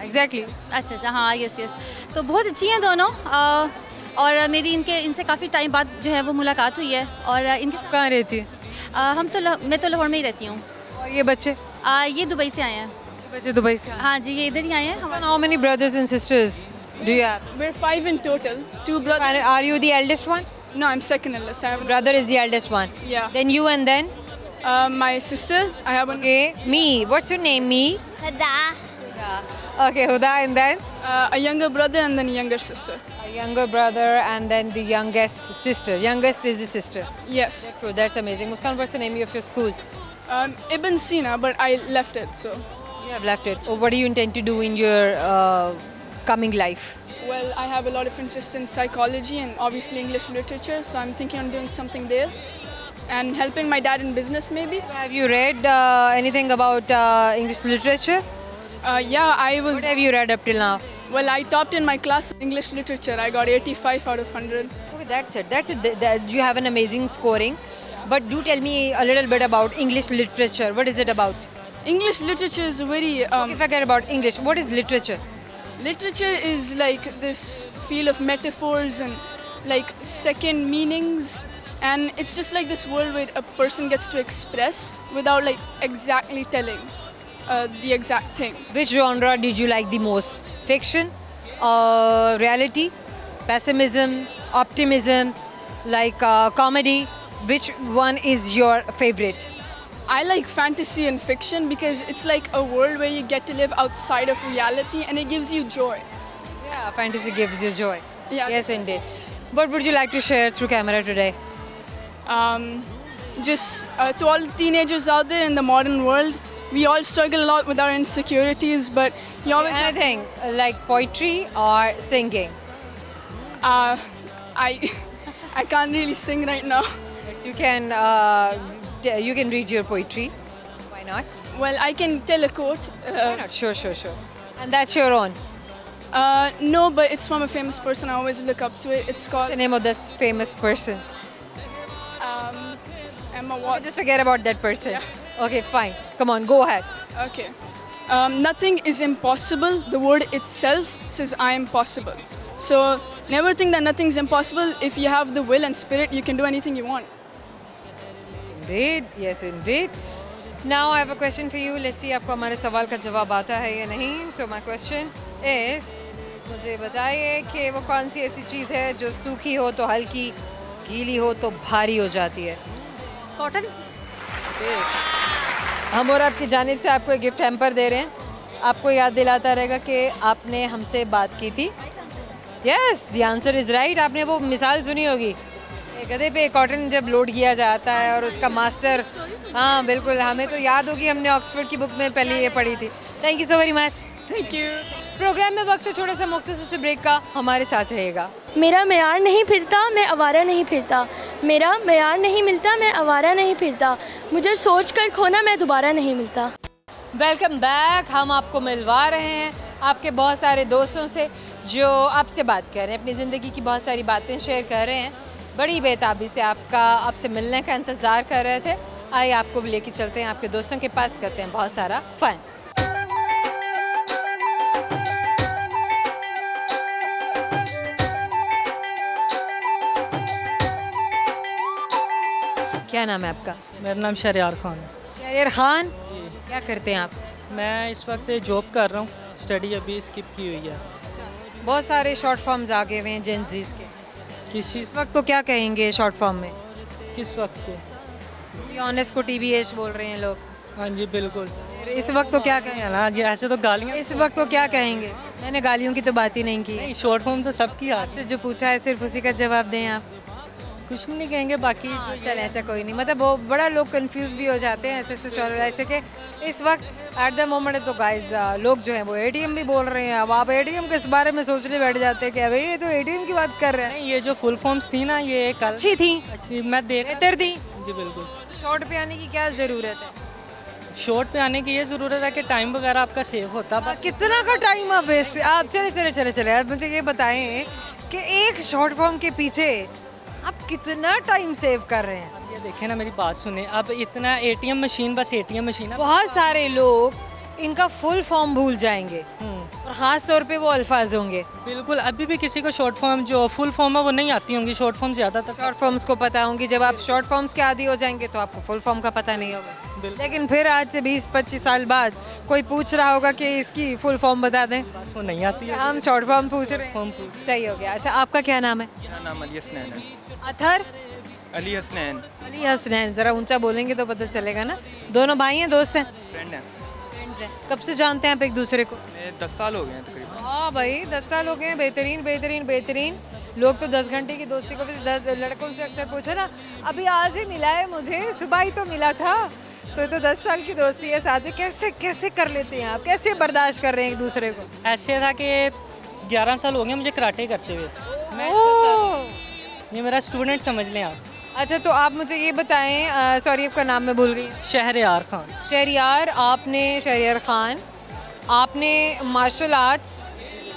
एग्जैक्टली।
अच्छा अच्छा, हाँ यस यस, तो बहुत अच्छी हैं दोनों। और मेरी इनसे काफ़ी टाइम बाद जो है वो मुलाकात हुई है। और इनके
कहाँ रहती है?
मैं तो लाहौर में ही रहती हूँ।
और ये बच्चे?
ये दुबई से आए हैं।
बच्चे दुबई से?
हाँ जी, ये इधर ही आए हैं।
How many brothers and sisters do you have?
We're 5 in total. 2 brothers.
Are you the eldest one?
No, I'm second eldest. I have
Brother is the eldest one.
Yeah.
Then you and then?
My sister. I have one.
Okay. Me. What's your name? Me?
Huda.
Okay, Huda, and then?
A younger brother and then a younger sister.
A younger brother and then the youngest sister. Youngest is the sister.
Yes.
So that's amazing. Muskan, what's the name of your school?
Ibn Sina, but I left it, so.
You have left it. Oh, what do you intend to do in your coming life?
Well, I have a lot of interest in psychology and obviously English literature, so I'm thinking on doing something there. And helping my dad in business, maybe.
Have you read anything about English literature?
Yeah, I was.
What have you read up till now?
Well, I topped in my class in English literature. I got 85 out of 100.
Okay, that's it. That's it. You have an amazing scoring. But do tell me a little bit about English literature. What is it about?
English literature is very.
Forget about English. What is literature?
Literature is like this field of metaphors and like second meanings. And it's just like this world where a person gets to express without like exactly telling the exact thing.
Which genre did you like the most? Fiction, reality, pessimism, optimism, like comedy? Which one is your favorite?
I like fantasy and fiction because it's like a world where you get to live outside of reality and it gives you joy.
Yeah, fantasy gives you joy.
Yeah.
Yes, indeed. What would you like to share through camera today?
Just to all the teenagers out there in the modern world, we all struggle a lot with our insecurities, but you always have-
Anything like poetry or singing?
I can't really sing right now.
But you can read your poetry. Why not?
Well, I can tell a quote.
Why not? Sure. And that's your own.
No, but it's from a famous person. I always look up to it. It's called
The name of this famous person.
Emma Watson.
Just forget about that person.
Yeah.
Okay, fine. Come on, go ahead.
Okay. Nothing is impossible. The word itself says I am possible. So never think that nothing's impossible. If you have the will and spirit, you can do anything you want.
Indeed, yes, indeed. Now I have a question for you. Let's see आपको हमारे सवाल का जवाब आता है या नहीं. So my question is, मुझे बताइए कि वो कौन सी ऐसी चीज़ है जो सूखी हो तो हल्की, गीली हो तो भारी हो जाती है?
कॉटन।
हम और आपकी जानिब से आपको एक गिफ्ट हैम्पर दे रहे हैं. आपको याद दिलाता रहेगा कि आपने हमसे बात की थी. Yes, the answer is right. आपने वो मिसाल सुनी होगी, गधे पे कॉटन जब लोड किया जाता है और उसका मास्टर. हाँ बिल्कुल, हमें तो याद होगी, हमने ऑक्सफोर्ड की बुक में पहले ये पढ़ी थी. Thank you so very much.
Thank you.
Programme में वक्त छोटा सा मुख्तसर से ब्रेक का, हमारे साथ रहेगा.
मेरा मेयार नहीं फिरता, मैं आवारा नहीं फिरता. मेरा मेयार नहीं मिलता, मैं आवारा नहीं फिरता. मुझे सोच कर खोना, मैं दोबारा नहीं मिलता.
Welcome back. हम आपको मिलवा रहे हैं आपके बहुत सारे दोस्तों से जो आपसे बात कर रहे हैं, अपनी ज़िंदगी की बहुत सारी बातें शेयर कर रहे हैं. बड़ी बेताबी से आपसे मिलने का इंतज़ार कर रहे थे. आइए आपको भी लेके चलते हैं आपके दोस्तों के पास, करते हैं बहुत सारा फ़न. क्या नाम है आपका?
मेरा नाम शहरयार खान है.
शहरयार खान, क्या करते हैं आप?
मैं इस वक्त जॉब कर रहा हूँ. स्टडी अभी स्किप की हुई है.
बहुत सारे शॉर्ट फॉर्म्स आ गए हुए हैं जेनजीज के.
किस चीज़?
इस वक्त को क्या कहेंगे शॉर्ट फॉर्म में?
किस वक्त को?
ऑनेस्ट को TBH बोल रहे हैं लोग.
हाँ जी बिल्कुल.
इस वक्त तो क्या कहेंगे?
ना जी, ऐसे तो गालियाँ.
इस वक्त तो क्या कहेंगे? मैंने गालियों की तो बात ही नहीं की.
नहीं, शॉर्ट फॉर्म तो सबकी
आपसे जो पूछा है सिर्फ उसी का जवाब दें आप.
कुछ भी नहीं कहेंगे बाकी जो
चले अच्छा कोई नहीं, मतलब वो बड़ा लोग कंफ्यूज भी हो जाते हैं ऐसे ऐसे कि इस वक्त एट द मोमेंट तो गाइस लोग जो हैं वो एटीएम भी बोल रहे हैं। अब आप एटीएम किस बारे में सोचने बैठ जाते हैं कि भाई ये तो एटीएम की बात कर रहे हैं।
नहीं, ये जो फुल फॉर्म्स थी ना ये कल
अच्छी थी,
अच्छी मैं देख
बेहतर थी
जी बिल्कुल।
शॉर्ट पे आने की क्या ज़रूरत है?
शॉर्ट पे आने की ये ज़रूरत है कि टाइम वगैरह आपका सेव होता है।
कितना का टाइम आप वेस्ट, आप चले आप मुझे ये बताएं कि एक शॉर्ट फॉर्म के पीछे आप कितना टाइम सेव कर रहे हैं?
अब ये देखें ना, मेरी बात सुने, अब इतना एटीएम मशीन, बस एटीएम मशीन है।
बहुत सारे लोग इनका फुल फॉर्म भूल जाएंगे और ख़ास तौर पे वो अल्फाज होंगे।
बिल्कुल, अभी भी किसी को शॉर्ट फॉर्म जो फुल फॉर्म है वो नहीं आती होंगी, शॉर्ट फॉर्म ज़्यादातर
शॉर्ट फॉर्म्स को पता होंगी। जब आप शॉर्ट फॉर्म्स के आदी हो जाएंगे तो आपको फुल फॉर्म का पता नहीं होगा। लेकिन फिर आज से 20-25 साल बाद कोई पूछ रहा होगा कि इसकी फुल फॉर्म बता दें,
बस वो नहीं आती है।
हम शॉर्ट फॉर्म पूछ रहे हैं। सही हो गया। अच्छा, आपका क्या नाम है?
मेरा नाम अली हसनैन है।
अथर
अली हसनैन।
अली हसनैन, ज़रा ऊंचा बोलेंगे तो पता चलेगा ना। दोनों भाई हैं, दोस्त हैं?
फ्रेंड है।
फ्रेंड्स हैं। कब से जानते हैं आप एक दूसरे को?
10 साल हो गए हैं तकरीबन।
हाँ भाई, 10 साल हो गए हैं। बेहतरीन बेहतरीन बेहतरीन। लोग तो 10 घंटे की दोस्ती को भी 10 लड़कों से अक्सर पूछो ना, अभी आज ही मिला है मुझे, सुबह ही तो मिला था। तो 10 साल की दोस्ती है साथ में। कैसे कैसे कर लेते हैं आप, कैसे बर्दाश्त कर रहे हैं एक दूसरे को?
ऐसे था कि 11 साल हो गए मुझे कराटे करते हुए। मैं ये मेरा स्टूडेंट समझ लें आप।
अच्छा, तो आप मुझे ये बताएं, सॉरी आपका नाम मैं भूल गई।
शहरयार खान।
शहरयार खान, आपने मार्शल आर्ट्स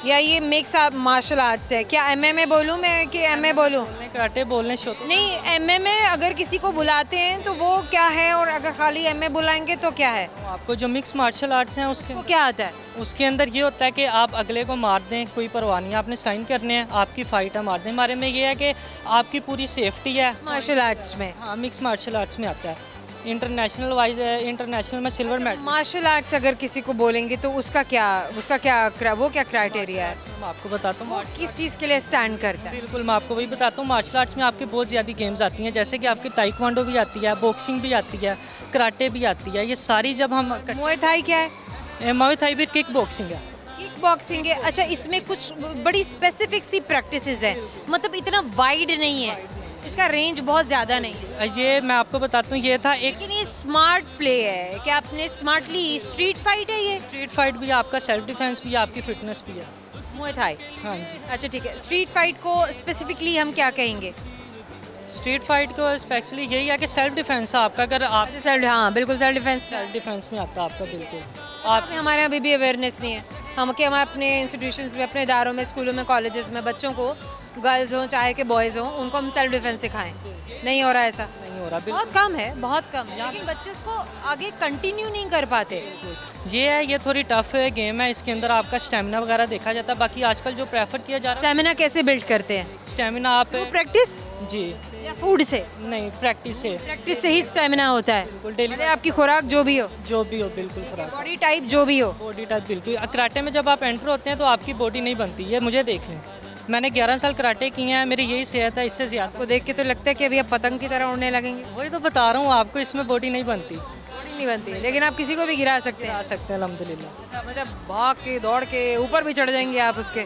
या ये मिक्स आप मार्शल आर्ट्स है क्या? MMA बोलूँ मैं कि MA बोलूँ?
कराटे बोलने शो
नहीं, MMA अगर किसी को बुलाते हैं तो वो क्या है, और अगर खाली MA बुलाएंगे तो क्या है?
आपको जो मिक्स मार्शल आर्ट्स हैं उसके
वो क्या आता है?
उसके अंदर ये होता है कि आप अगले को मार दें, कोई परवाह नहीं, आपने साइन करने हैं, आपकी फ़ाइट है, मार दें। हमारे में ये है कि आपकी पूरी सेफ्टी है
मार्शल आर्ट्स में।
हाँ, मिक्स मार्शल आर्ट्स में आता है। इंटरनेशनल वाइज है, इंटरनेशनल में सिल्वर मेडल।
मार्शल आर्ट्स अगर किसी को बोलेंगे तो उसका क्या वो क्या क्राइटेरिया है?
मैं आपको बताता हूँ
किस चीज़ के लिए स्टैंड करता है।
बिल्कुल, मैं आपको वही बताता हूँ। मार्शल आर्ट्स में आपके बहुत ज़्यादा गेम्स आती हैं, जैसे कि आपकी ताइक्वांडो भी आती है, बॉक्सिंग भी आती है, कराटे भी आती है। ये सारी जब हम
मुए थाई क्या है?
मुए थाई भी किक बॉक्सिंग है।
किक बॉक्सिंग है। अच्छा, इसमें कुछ बड़ी स्पेसिफिक सी प्रैक्टिसेस है, मतलब इतना वाइड नहीं है, इसका रेंज बहुत ज़्यादा नहीं है।
ये मैं आपको बताता हूँ, ये था एक,
लेकिन ये स्मार्ट प्ले है कि आपने स्मार्टली, स्ट्रीट फाइट है, ये
स्ट्रीट फाइट भी है, आपका सेल्फ डिफेंस भी है, आपकी फिटनेस भी है।
मुए थाई।
हाँ जी।
अच्छा ठीक है, स्ट्रीट फाइट को स्पेसिफिकली हम क्या कहेंगे?
स्ट्रीट फाइट को स्पेशली यही है कि सेल्फ डिफेंस है आपका। अगर आप
सेल्फ, हाँ बिल्कुल सेल्फ
डिफेंस में आता है आपका। बिल्कुल,
आप हमारे यहाँ अभी भी अवेयरनेस नहीं है। हम अपने इंस्टीट्यूशंस में, अपने इदारों में, स्कूलों में, कॉलेजेस में बच्चों को, गर्ल्स हों चाहे कि बॉयज़ हों, उनको हम सेल्फ डिफेंस सिखाएं। नहीं हो रहा ऐसा?
नहीं हो रहा,
बहुत कम है, बहुत कम है। लेकिन बच्चे उसको आगे कंटिन्यू नहीं कर पाते।
ये है, ये थोड़ी टफ गेम है, इसके अंदर आपका स्टेमिना वगैरह देखा जाता है। बाकी आजकल जो प्रेफर किया जा रहा है,
स्टेमिना कैसे बिल्ड करते हैं?
स्टेमिना आप
प्रैक्टिस
जी
या फूड से?
नहीं, प्रैक्टिस से ही
स्टेमिना होता है।
बिल्कुल, डेली
आपकी खुराक जो भी हो,
बिल्कुल खुराक,
बॉडी टाइप जो भी हो,
बॉडी टाइप बिल्कुल। कराटे में जब आप एंटर होते हैं तो आपकी बॉडी नहीं बनती, ये मुझे देख लें। मैंने 11 साल कराटे किए हैं, मेरी यही सेहत है, इससे ज़्यादा।
को देख के तो लगता है कि अभी आप पतंग की तरह उड़ने लगेंगे।
वही तो बता रहा हूँ आपको, इसमें बॉडी नहीं बनती।
बॉडी नहीं बनती, लेकिन आप किसी को भी गिरा सकते हैं।
अल्हम्दुलिल्लाह।
मतलब भाग के, दौड़ के ऊपर भी चढ़ जाएंगे आप उसके।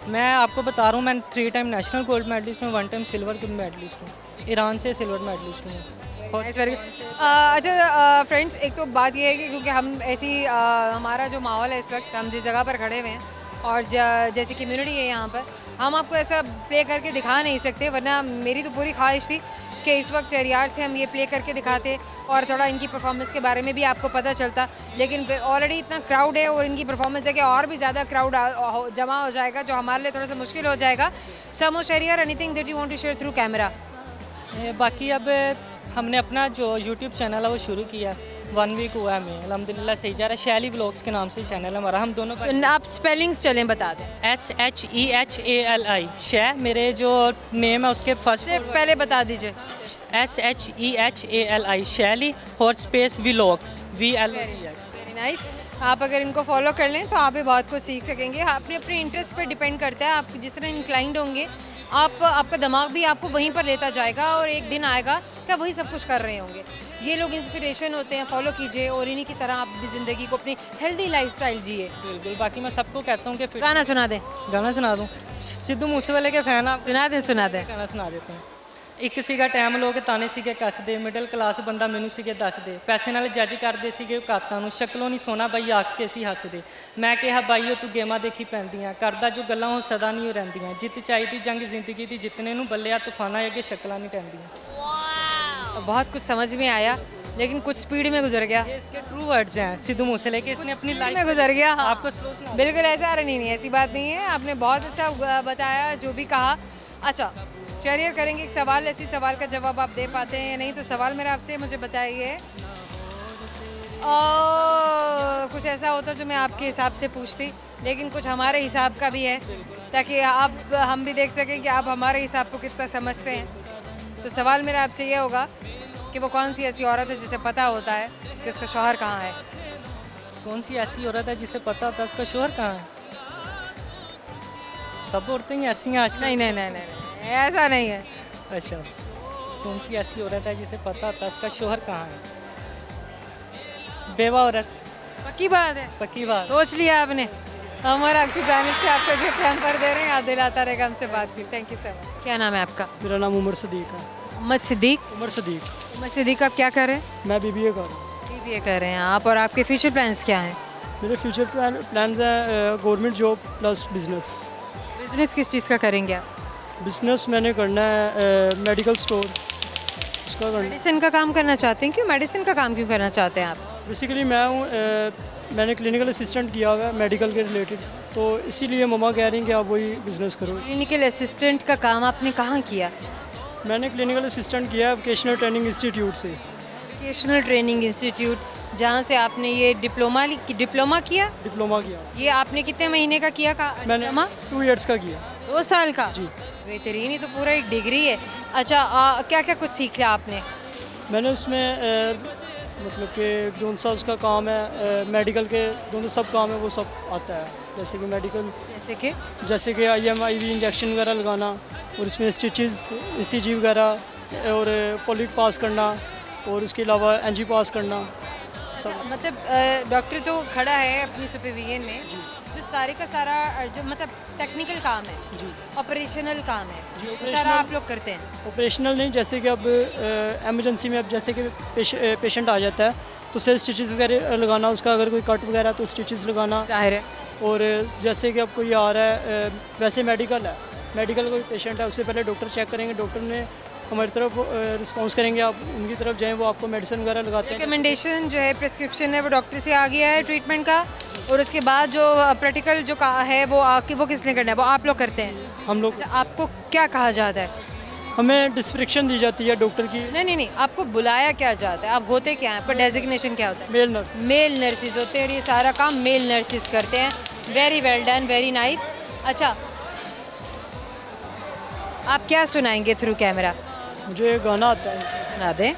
मैं आपको बता रहा हूँ, मैं 3 टाइम नेशनल गोल्ड मेडलिस्ट हूँ, 1 टाइम सिल्वर गोल्ड मेडलिस्ट हूँ, ईरान से सिल्वर मेडलिस्ट हूँ।
अच्छा फ्रेंड्स, एक तो बात ये है कि क्योंकि हम ऐसी हमारा जो माहौल है इस वक्त, हम जिस जगह पर खड़े हुए हैं और जैसी कम्युनिटी है यहाँ पर, हम आपको ऐसा प्ले करके दिखा नहीं सकते, वरना मेरी तो पूरी ख्वाहिश थी कि इस वक्त शहरयार से हम ये प्ले करके दिखाते और थोड़ा इनकी परफॉर्मेंस के बारे में भी आपको पता चलता। लेकिन ऑलरेडी इतना क्राउड है और इनकी परफॉर्मेंस है कि और भी ज़्यादा क्राउड जमा हो जाएगा, जो हमारे लिए थोड़ा सा मुश्किल हो जाएगा। समो Shahryar, anything that you want to share through camera?
बाकी अब हमने अपना जो यूट्यूब चैनल है वो शुरू किया, 1 वीक हुआ हमें, अल्हम्दुलिल्लाह सही जा रहा है। शैली व्लॉग्स के नाम से चैनल है हमारा। हम दोनों का
आप स्पेलिंग्स चलें बता दें।
SHEHALI, शै मेरे जो नेम है उसके फर्स्ट
पहले बता दीजिए।
SHEHALI शैली और space vlogs, VLOGS।
Very nice. आप अगर इनको फॉलो कर लें तो आप भी बहुत कुछ सीख सकेंगे। अपने अपने इंटरेस्ट पर डिपेंड करता है, आप जिस तरह इंक्लाइंड होंगे आपका दिमाग भी आपको वहीं पर लेता जाएगा और एक दिन आएगा कि वही सब कुछ कर रहे होंगे। ये लोग इंस्पिरेशन होते हैं, फॉलो कीजिए और इन्हीं की तरह आप भी ज़िंदगी को अपनी हेल्दी लाइफस्टाइल जिए।
बिल्कुल। बाकी मैं सबको कहता हूँ कि
गाना सुना दें।
गाना सुना दूँ? सिद्धू मूसेवाले के फ़ैन आप?
सुना दें।
गाना सुना देते हैं। ਇੱਕ ਸੀਗਾ ਟਾਈਮ ਲੋਕ ਤਾਨੇ ਸੀਗੇ ਕੱਸਦੇ, ਮਿਡਲ ਕਲਾਸ ਬੰਦਾ ਮੈਨੂੰ ਸੀਗੇ ਦੱਸਦੇ, ਪੈਸੇ ਨਾਲ ਜੱਜ ਕਰਦੇ ਸੀਗੇ ਔਕਾਤਾਂ ਨੂੰ, ਸ਼ਕਲੋਂ ਨਹੀਂ ਸੋਨਾ ਬਾਈ ਆਖ ਕੇ ਸੀ ਹੱਸਦੇ। ਮੈਂ ਕਿਹਾ ਬਾਈਓ ਤੂੰ ਗੇਮਾਂ ਦੇਖੀ ਪੈਂਦੀਆਂ, ਕਰਦਾ ਜੋ ਗੱਲਾਂ ਉਹ ਸਦਾ ਨਹੀਂ ਰਹਿੰਦੀਆਂ, ਜਿੱਤ ਚਾਹੀਦੀ ਜੰਗ ਜ਼ਿੰਦਗੀ ਦੀ, ਜਿੱਤਨੇ ਨੂੰ ਬੱਲਿਆ ਤੂਫਾਨਾਂ ਅੱਗੇ ਸ਼ਕਲਾਂ नहीं टहनदियाँ।
बहुत कुछ समझ में आया लेकिन कुछ स्पीड में गुजर गया।
ये इसके ट्रू वर्ड्स हैं सिद्धू मूसेवाले के, इसने अपनी लाइफ
में गुजर गया। हाँ।
आपको स्लो सुना?
बिल्कुल ऐसा नहीं, ऐसी बात नहीं है। आपने बहुत अच्छा बताया जो भी कहा। अच्छा चलिए करेंगे एक सवाल, ऐसी सवाल का जवाब आप दे पाते हैं या नहीं, तो सवाल मेरा आपसे, मुझे बताइए कुछ ऐसा होता जो मैं आपके हिसाब से पूछती लेकिन कुछ हमारे हिसाब का भी है, ताकि आप हम भी देख सकें कि आप हमारे हिसाब को कितना समझते हैं। तो सवाल मेरा आपसे ये होगा कि वो कौन सी ऐसी औरत है जिसे पता होता है कि उसका शौहर कहाँ है?
कौन सी ऐसी औरत है जिसे पता होता है उसका शौहर कहाँ है? सब औरतें ही ऐसी हैं आजकल।
नहीं नहीं नहीं नहीं, नहीं ऐसा नहीं है।
अच्छा, कौन सी ऐसी औरत है जिसे पता होता है उसका शौहर कहाँ है? बेवा औरत।
पक्की बात है?
पक्की बात।
सोच लिया आपने। हम और आपकी जानिब से आपको गिफ्ट हैम्पर दे रहे हैं, याद दिलाता रहेगा हमसे बात की। Thank you sir. क्या नाम है आपका?
मेरा नाम उमर सदीक है।
मोहम्मद सिद्दीक।
उमर सदीक।
उमर सिद्दीक, आप क्या कर रहे हैं?
मैं BBA कर रहा हूँ।
BBA कर रहे हैं आप, और आपके फ्यूचर प्लान्स क्या हैं?
मेरे फ्यूचर प्लान्स हैं government job plus business.
Business किस चीज़ का करेंगे आप?
बिजनेस मैंने करना है मेडिकल स्टोर, उसका करना।
मेडिसिन का काम करना चाहते हैं? क्यों मेडिसिन का काम क्यों करना चाहते हैं आप?
बेसिकली मैं हूँ मैंने क्लिनिकल असिस्टेंट किया हुआ है मेडिकल के रिलेटेड, तो इसीलिए मम्मा कह रही हैं कि आप वही बिज़नेस करो।
क्लिनिकल असिस्टेंट का काम आपने कहाँ किया?
मैंने क्लिनिकल असिस्टेंट किया है वोकेशनल ट्रेनिंग इंस्टीट्यूट से।
वोकेशनल ट्रेनिंग इंस्टीट्यूट, जहाँ से आपने ये डिप्लोमा किया?
डिप्लोमा किया।
ये आपने कितने महीने का किया?
मैंने 2 इयर्स का किया।
2 साल का?
जी।
बेहतरीन, ही तो पूरा एक डिग्री है। अच्छा क्या क्या कुछ सीख लिया आपने?
मैंने उसमें मतलब कि जो सा उसका काम है मेडिकल के जो सब काम है वो सब आता है, जैसे कि मेडिकल जैसे कि IM/IV इंजेक्शन वगैरह लगाना, और इसमें स्टिचेस ECG वगैरह, और फॉलिक पास करना, और उसके अलावा NG पास करना सब।
मतलब डॉक्टर तो खड़ा है अपनी सुपरविजन में, जो सारे का सारा जो मतलब टेक्निकल काम है
जी,
ऑपरेशनल काम है वो सारा आप लोग करते हैं?
ऑपरेशनल नहीं, जैसे कि अब एमरजेंसी में अब जैसे कि पेशेंट आ जाता है तो उसे स्टिचेस वगैरह लगाना, उसका अगर कोई कट वगैरह तो स्टिचेस लगाना
जाहिर है।
और जैसे कि अब कोई आ रहा है वैसे मेडिकल है, मेडिकल कोई पेशेंट है उससे पहले डॉक्टर चेक करेंगे, डॉक्टर ने हमारी तरफ रिस्पांस करेंगे, आप उनकी तरफ जाएं, वो आपको मेडिसिन वगैरह लगाते हैं।
रिकमेंडेशन जो है प्रिस्क्रिप्शन है वो डॉक्टर से आ गया है ट्रीटमेंट का, और उसके बाद जो प्रैक्टिकल जो है वो किसने करना है? वो आप लोग करते हैं?
हम लोग।
आपको क्या कहा जाता है?
हमें डिस्क्रिप्शन दी जाती है डॉक्टर की।
नहीं, आपको बुलाया क्या जाता है? आप होते क्या हैं? आपका डेजिग्नेशन क्या होता है?
Male nurse.
मेल नर्सिस होते हैं, और ये सारा काम मेल नर्सिस करते हैं। Very well done, very nice. अच्छा, आप क्या सुनाएंगे थ्रू कैमरा?
मुझे गाना आता है।
सुना दें।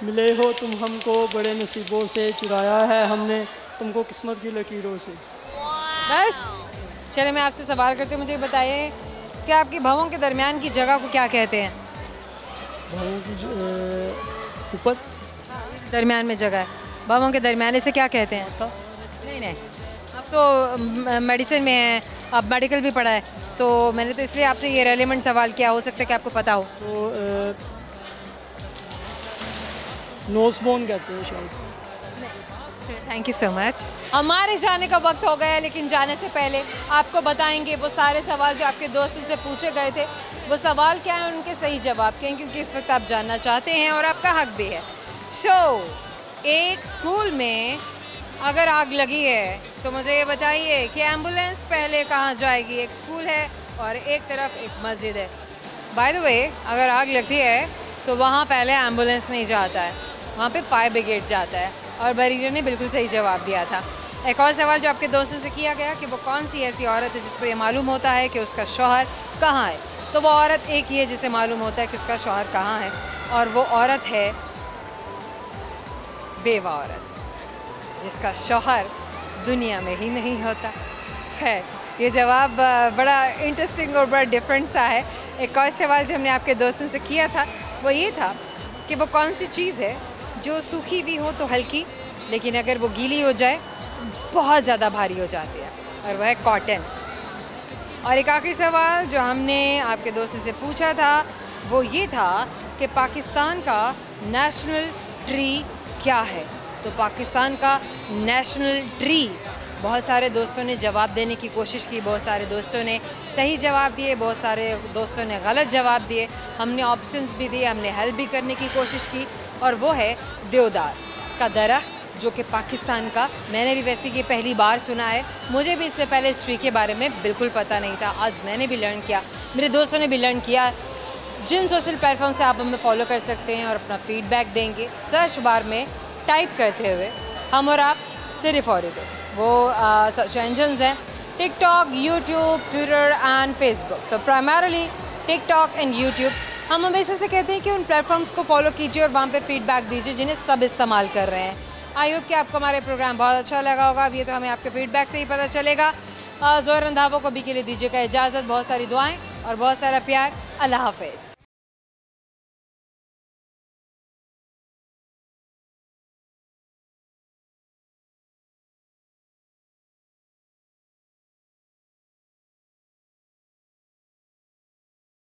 मिले हो तुम हमको बड़े नसीबों से, चुराया है हमने तुमको किस्मत की लकीरों से।
बस चलिए मैं आपसे सवाल करती हूँ, मुझे बताइए कि आपकी भवों के दरमियान की जगह को क्या कहते हैं?
भवों की ऊपर
दरमियान में जगह है, भवों के दरमियान, इसे क्या कहते हैं? नहीं, अब तो मेडिसिन में है, अब मेडिकल भी पढ़ा है, तो मैंने तो इसलिए आपसे ये रेलेवेंट सवाल किया, हो सकता है कि आपको पता हो।
तो नोज बोन कहते हैं शायद।
Thank you so much. हमारे जाने का वक्त हो गया, लेकिन जाने से पहले आपको बताएंगे वो सारे सवाल जो आपके दोस्तों से पूछे गए थे, वो सवाल क्या हैं, उनके सही जवाब क्या हैं, क्योंकि इस वक्त आप जानना चाहते हैं और आपका हक भी है। एक स्कूल में अगर आग लगी है तो मुझे ये बताइए कि एम्बुलेंस पहले कहाँ जाएगी? एक स्कूल है और एक तरफ एक मस्जिद है। बाय द वे, अगर आग लगती है तो वहाँ पहले एम्बुलेंस नहीं जाता है, वहाँ पे फायर ब्रिगेड जाता है, और बरीर ने बिल्कुल सही जवाब दिया था। एक और सवाल जो आपके दोस्तों से किया गया कि वो कौन सी ऐसी औरत है जिसको ये मालूम होता है कि उसका शौहर कहाँ है, तो वो औरत एक ही है जिसे मालूम होता है कि उसका शौहर कहाँ है, और वो औरत है बेवा औरत, जिसका शौहर दुनिया में ही नहीं होता है। ये जवाब बड़ा इंटरेस्टिंग और बड़ा डिफरेंट सा है। एक और सवाल जो हमने आपके दोस्तों से किया था वो ये था कि वो कौन सी चीज़ है जो सूखी भी हो तो हल्की, लेकिन अगर वो गीली हो जाए तो बहुत ज़्यादा भारी हो जाती है, और वह है कॉटन। और एक आखिरी सवाल जो हमने आपके दोस्तों से पूछा था वो ये था कि पाकिस्तान का नेशनल ट्री क्या है। तो पाकिस्तान का नेशनल ट्री, बहुत सारे दोस्तों ने जवाब देने की कोशिश की, बहुत सारे दोस्तों ने सही जवाब दिए, बहुत सारे दोस्तों ने गलत जवाब दिए। हमने ऑप्शंस भी दिए, हमने हेल्प भी करने की कोशिश की, और वो है देवदार का दरख्त, जो कि पाकिस्तान का, मैंने भी वैसे ये पहली बार सुना है, मुझे भी इससे पहले इस ट्री के बारे में बिल्कुल पता नहीं था। आज मैंने भी लर्न किया, मेरे दोस्तों ने भी लर्न किया। जिन सोशल प्लेटफॉर्म से आप हमें फॉलो कर सकते हैं और अपना फीडबैक देंगे, सर्च बार में टाइप करते हुए हम और आप सिर्फ और वो सर्च इंजन्स हैं TikTok, YouTube, Twitter and Facebook. So primarily TikTok and YouTube. हम हमेशा से कहते हैं कि उन प्लेटफॉर्म्स को फॉलो कीजिए और वहाँ पे फीडबैक दीजिए जिन्हें सब इस्तेमाल कर रहे हैं। आई होप कि आपको हमारे प्रोग्राम बहुत अच्छा लगा होगा। अब ये तो हमें आपके फीडबैक से ही पता चलेगा। ज़ोहर रंधावा को भी के लिए दीजिएगा इजाज़त। बहुत सारी दुआएं और बहुत सारा प्यार। अल्लाह हाफ़िज़।